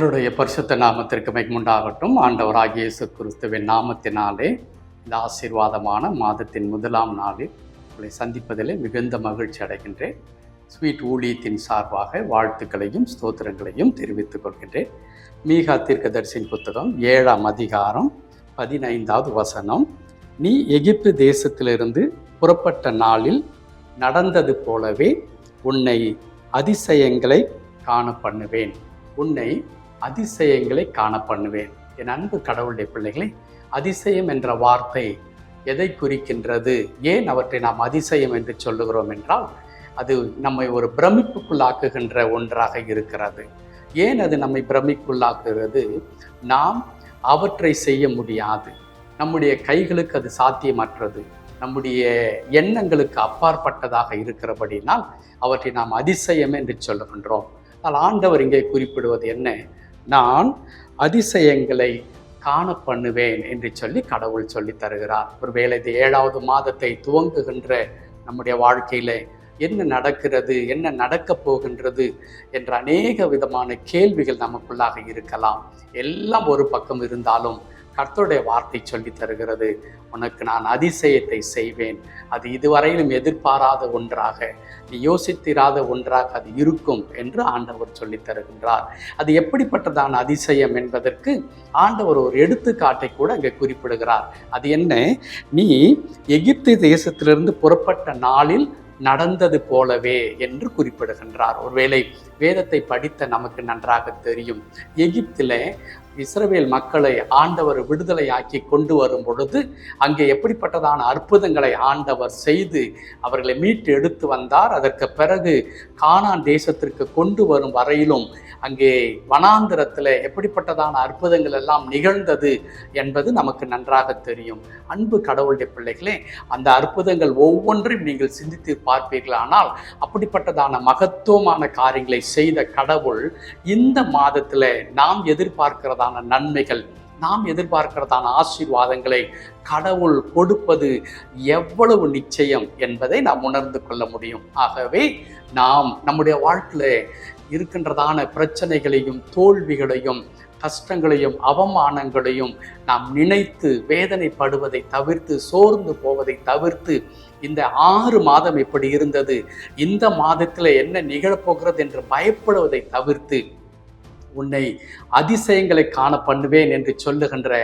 கர்த்தருடைய பரிசுத்த நாமத்திற்கு மகிமையுண்டாகட்டும். ஆண்டவராகிய இயேசு கிறிஸ்துவின் நாமத்தினாலே இந்த ஆசீர்வாதமான மாதத்தின் முதலாம் நாளில் உங்களை சந்திப்பதில் மிகுந்த மகிழ்ச்சி அடைகின்றேன். ஸ்வீட் ஊழியத்தின் சார்பாக வாழ்த்துக்களையும் ஸ்தோத்திரங்களையும் தெரிவித்துக் கொள்கின்றேன். மீகா தீர்க்கதரிசியின் புத்தகம் 7ஆம் அதிகாரம் 15வது வசனம், நீ எகிப்து தேசத்திலிருந்து புறப்பட்ட நாளில் நடந்தது போலவே உன்னை அதிசயங்களை காண பண்ணுவேன். உன்னை அதிசயங்களை காண பண்ணுவேன். என் அன்பு கடவுளுடைய பிள்ளைகளை, அதிசயம் என்ற வார்த்தை எதை குறிக்கின்றது? ஏன் அவற்றை நாம் அதிசயம் என்று சொல்லுகிறோம் என்றால், அது நம்மை ஒரு பிரமிப்புக்குள்ளாக்குகின்ற ஒன்றாக இருக்கிறது. ஏன் அது நம்மை பிரமிப்புக்குள்ளாக்குகிறது? நாம் அவற்றை செய்ய முடியாது. நம்முடைய கைகளுக்கு அது சாத்தியமற்றது. நம்முடைய எண்ணங்களுக்கு அப்பாற்பட்டதாக இருக்கிறபடினால் அவற்றை நாம் அதிசயம் என்று சொல்லுகின்றோம். ஆனால் ஆண்டவர் இங்கே குறிப்பிடுவது என்ன? நான் அதிசயங்களை காண பண்ணுவேன் என்று சொல்லி கடவுள் சொல்லி தருகிறார். ஒருவேளை இந்த 7வது மாதத்தை துவங்குகின்ற நம்முடைய வாழ்க்கையில என்ன நடக்கிறது, என்ன நடக்கப் போகின்றது என்ற அநேக விதமான கேள்விகள் நமக்குள்ளாக இருக்கலாம். எல்லாம் ஒரு பக்கம் இருந்தாலும் கர்த்தருடைய வார்த்தை சொல்லி தருகிறது, உனக்கு நான் அதிசயத்தை செய்வேன். அது இதுவரையிலும் எதிர்பாராத ஒன்றாக, நீ யோசித்திராத ஒன்றாக அது இருக்கும் என்று ஆண்டவர் சொல்லி தருகின்றார். அது எப்படிப்பட்டதான அதிசயம் என்பதற்கு ஆண்டவர் ஒரு எடுத்துக்காட்டை கூட அங்கே குறிப்பிடுகிறார். அது என்ன? நீ எகிப்து தேசத்திலிருந்து புறப்பட்ட நாளில் நடந்தது போலவே என்று குறிப்பிடுகின்றார். ஒருவேளை வேதத்தை படித்த நமக்கு நன்றாக தெரியும், எகிப்தில் இஸ்ரவேல் மக்களை ஆண்டவர் விடுதலையாக்கி கொண்டு வரும் பொழுது அங்கே எப்படிப்பட்டதான அற்புதங்களை ஆண்டவர் செய்து அவர்களை மீட்டு எடுத்து வந்தார். அதற்கு பிறகு கானான் தேசத்திற்கு கொண்டு வரும் வரையிலும் அங்கே வனாந்திரத்தில் எப்படிப்பட்டதான அற்புதங்கள் எல்லாம் நிகழ்ந்தது என்பது நமக்கு நன்றாக தெரியும். அன்பு கடவுளுடைய பிள்ளைகளே, அந்த அற்புதங்கள் ஒவ்வொன்றையும் நீங்கள் சிந்தித்து பார்ப்பீர்கள். ஆனால் அப்படிப்பட்டதான மகத்துவமான காரியங்களை செய்த கடவுள் இந்த மாதத்தில் நாம் எதிர்பார்க்கிறதான நன்மைகள், நாம் எதிர்பார்க்கிறதான ஆசீர்வாதங்களை கடவுள் கொடுப்பது எவ்வளவு நிச்சயம் என்பதை நாம் உணர்ந்து கொள்ள முடியும். ஆகவே நாம் நம்முடைய வாழ்க்கையில் இருக்கின்றதான பிரச்சனைகளையும் தோல்விகளையும் கஷ்டங்களையும் அவமானங்களையும் நாம் நினைத்து வேதனைப்படுவதை தவிர்த்து, சோர்ந்து போவதை தவிர்த்து, இந்த 6 மாதம் எப்படி இருந்தது, இந்த மாதத்தில் என்ன நிகழப்போகிறது என்று பயப்படுவதை தவிர்த்து, உன்னை அதிசயங்களை காண பண்ணுவேன் என்று சொல்லுகின்ற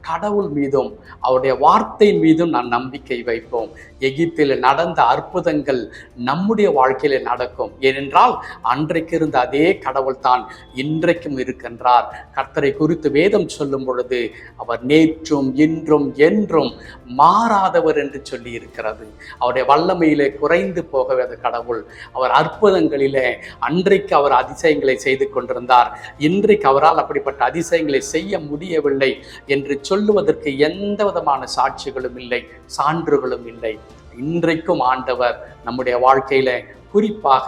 கடவுள் மீதும் அவருடைய வார்த்தையின் மீதும் நான் நம்பிக்கை வைப்போம். எகிப்தில் நடந்த அற்புதங்கள் நம்முடைய வாழ்க்கையில நடக்கும். ஏனென்றால் அன்றைக்கு இருந்த அதே கடவுள் தான் இன்றைக்கும் இருக்கின்றார். கர்த்தரை குறித்து வேதம் சொல்லும் பொழுது அவர் நேற்றும் இன்றும் என்றும் மாறாதவர் என்று சொல்லி இருக்கிறது. அவருடைய வல்லமையிலே குறைந்து போகாத கடவுள். அவர் அற்புதங்களிலே அன்றைக்கு அவர் அதிசயங்களை செய்து கொண்டிருந்தார். இன்றைக்கு அவரால் அப்படிப்பட்ட அதிசயங்களை செய்ய முடியவில்லை என்று சொல்லுவதற்கு எந்த விதமான சாட்சிகளும் இல்லை, சான்றுகளும் இல்லை. இன்றைக்கும் ஆண்டவர் நம்முடைய வாழ்க்கையில, குறிப்பாக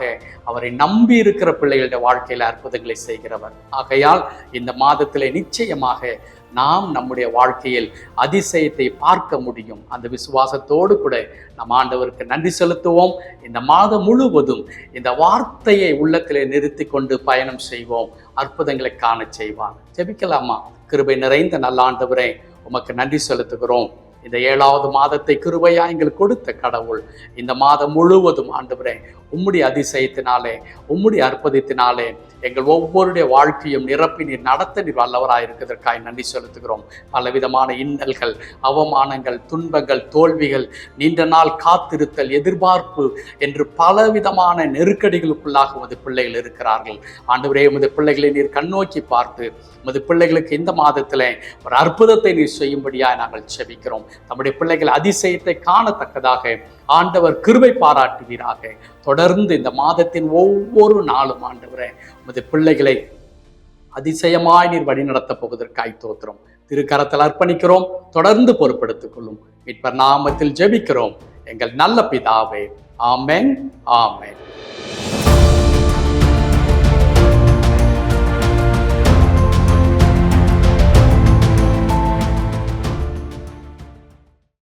அவரை நம்பி இருக்கிற பிள்ளைகளுடைய வாழ்க்கையில அற்புதங்களை செய்கிறவர். ஆகையால் இந்த மாதத்திலே நிச்சயமாக நாம் நம்முடைய வாழ்க்கையில் அதிசயத்தை பார்க்க முடியும். அந்த விசுவாசத்தோடு கூட நம் ஆண்டவருக்கு நன்றி செலுத்துவோம். இந்த மாதம் முழுவதும் இந்த வார்த்தையை உள்ளத்திலே நிறுத்தி கொண்டு பயணம் செய்வோம். அற்புதங்களை காண செய்வார். ஜெபிக்கலாமா? கிருபை நிறைந்த நல்ல ஆண்டவரே, உமக்கு நன்றி செலுத்துகிறோம். இந்த 7வது மாதத்தை கிருபையா எங்களுக்கு கொடுத்த கடவுள், இந்த மாதம் முழுவதும் ஆண்டவரே உம்முடைய அதிசயத்தினாலே, உம்முடைய அற்புதத்தினாலே எங்கள் ஒவ்வொருடைய வாழ்க்கையும் நிரப்பி நீர் நடத்த நீர் வல்லவராயிருக்கிறதற்காக நன்றி செலுத்துகிறோம். பலவிதமான இன்னல்கள், அவமானங்கள், துன்பங்கள், தோல்விகள், நீண்ட நாள் காத்திருத்தல், எதிர்பார்ப்பு என்று பலவிதமான நெருக்கடிகளுக்குள்ளாக உமது பிள்ளைகள் இருக்கிறார்கள். ஆண்டவரே, உமது பிள்ளைகளை நீர் கண்ணோக்கி பார்த்து உமது பிள்ளைகளுக்கு இந்த மாதத்தில் ஒரு அற்புதத்தை நீர் செய்யும்படியாக நாங்கள் செபிக்கிறோம். நம்முடைய பிள்ளைகள் அதிசயத்தை காணத்தக்கதாக ஆண்டவர் கிருபை பாராட்டுவீராக. தொடர்ந்து இந்த மாதத்தின் ஒவ்வொரு நாளும் ஆண்டவரே உமது பிள்ளைகளை அதிசயமாய் நீர் வழி நடத்தப் போவதற்காய் தோத்திரம் திருக்கரத்தில் அர்ப்பணிக்கிறோம். தொடர்ந்து பொறுப்படுத்திக் கொள்ளும். மீட்பர் நாமத்தில் ஜெபிக்கிறோம் எங்கள் நல்ல பிதாவே. ஆமென், ஆமென்.